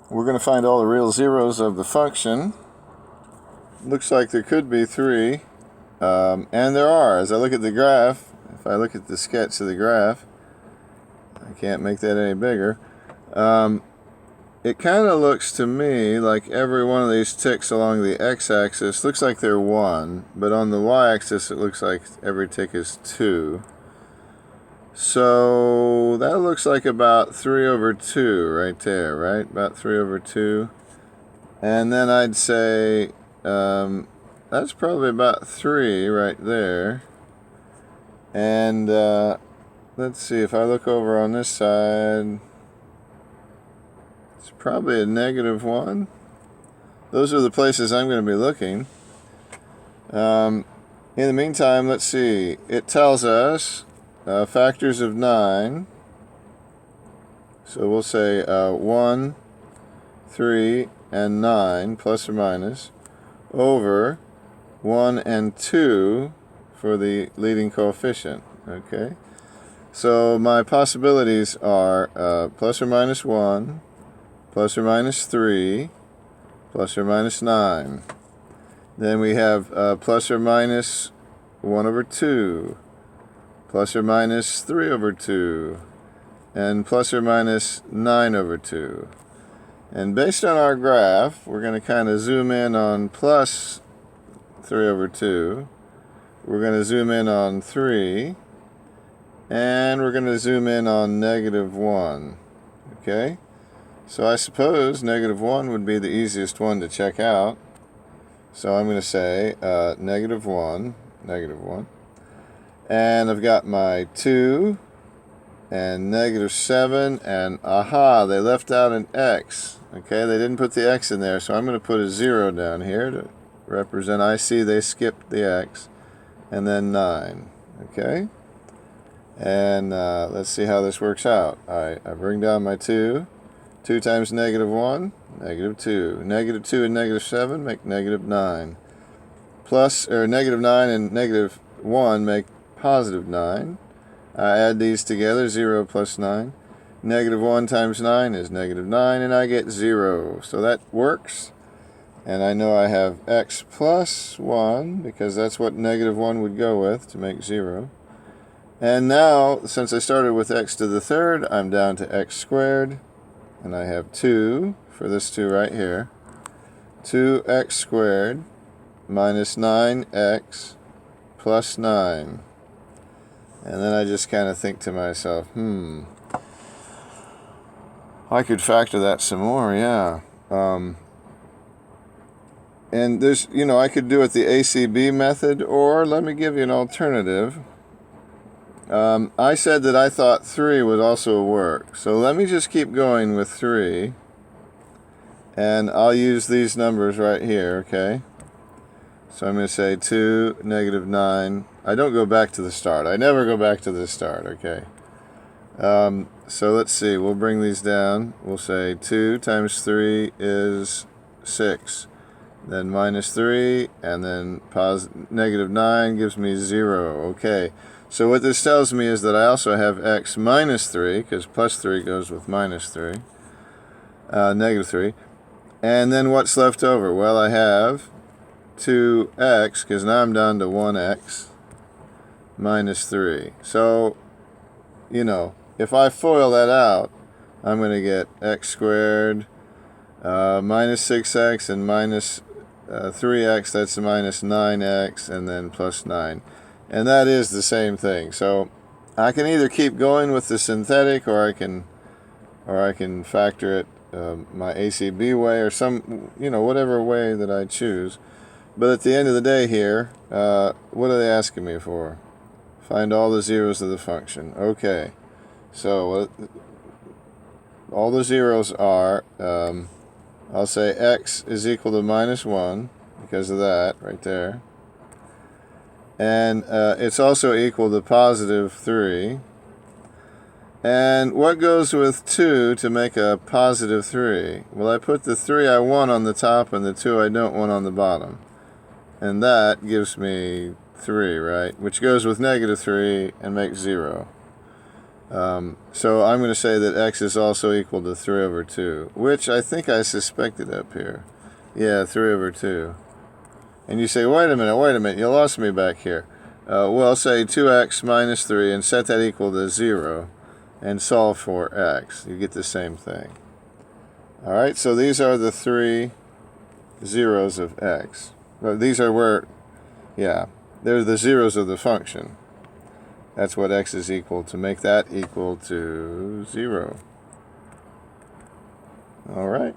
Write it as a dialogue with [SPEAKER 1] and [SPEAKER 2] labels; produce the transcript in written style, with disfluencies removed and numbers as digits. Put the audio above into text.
[SPEAKER 1] We're going to find all the real zeros of the function. Looks like there could be 3, and there are. As I look at the graph, if I look at the sketch of the graph, I can't make that any bigger. It kind of looks to me like every one of these ticks along the x-axis looks like they're 1, but on the y-axis it looks like every tick is 2. So that looks like about 3 over 2 right there, right? About 3 over 2. And then I'd say that's probably about 3 right there. And let's see, if I look over on this side, it's probably a -1. Those are the places I'm going to be looking. In the meantime, let's see. It tells us factors of 9. So we'll say 1, 3, and 9, plus or minus, over 1 and 2 for the leading coefficient. Okay? So my possibilities are plus or minus 1, plus or minus 3, plus or minus 9. Then we have plus or minus 1 over 2, plus or minus 3 over 2, and plus or minus 9 over 2. And based on our graph, we're going to kind of zoom in on plus 3 over 2. We're going to zoom in on 3. And we're going to zoom in on -1. Okay? So I suppose -1 would be the easiest one to check out. So I'm going to say -1, -1. And I've got my 2 and -7, and aha, they left out an x. Okay, they didn't put the x in there, so I'm going to put a 0 down here to represent I see they skipped the x, and then 9. Okay, and let's see how this works out. I bring down my 2. 2 times -1, -2. -2 and -7 make -9. Plus, or -9 and -1 make +9. I add these together, 0 plus 9. -1 times 9 is -9, and I get 0. So that works. And I know I have x plus 1, because that's what -1 would go with to make 0. And now, since I started with x to the third, I'm down to x squared. And I have 2 for this 2 right here. 2x squared minus 9x plus 9. And then I just kind of think to myself, I could factor that some more, yeah. And there's, I could do it the ACB method, or let me give you an alternative. I said that I thought 3 would also work. So let me just keep going with 3. And I'll use these numbers right here, okay? So I'm going to say 2, -9. I don't go back to the start. I never go back to the start, okay? So let's see. We'll bring these down. We'll say 2 times 3 is 6. Then -3, and then -9 gives me 0. Okay. So what this tells me is that I also have x minus 3, because plus 3 goes with -3, -3. And then what's left over? Well, I have 2x, because now I'm down to 1x, minus 3. So, if I FOIL that out, I'm going to get x squared minus 6x and minus 3x, that's minus 9x, and then plus 9. And that is the same thing. So I can either keep going with the synthetic, or I can factor it my ACB way, or some, whatever way that I choose. But at the end of the day here, what are they asking me for? Find all the zeros of the function. Okay, so all the zeros are, I'll say x is equal to -1, because of that right there. And it's also equal to +3. And what goes with 2 to make a +3? Well, I put the 3 I want on the top and the 2 I don't want on the bottom. And that gives me 3, right? Which goes with -3 and makes 0. So I'm going to say that x is also equal to 3 over 2, which I think I suspected up here. Yeah, 3 over 2. And you say, wait a minute, you lost me back here. Well, say 2x minus 3 and set that equal to 0 and solve for x. You get the same thing. Alright, so these are the 3 zeros of x. Well, these are where, yeah, they're the zeros of the function. That's what x is equal to. Make that equal to 0. All right.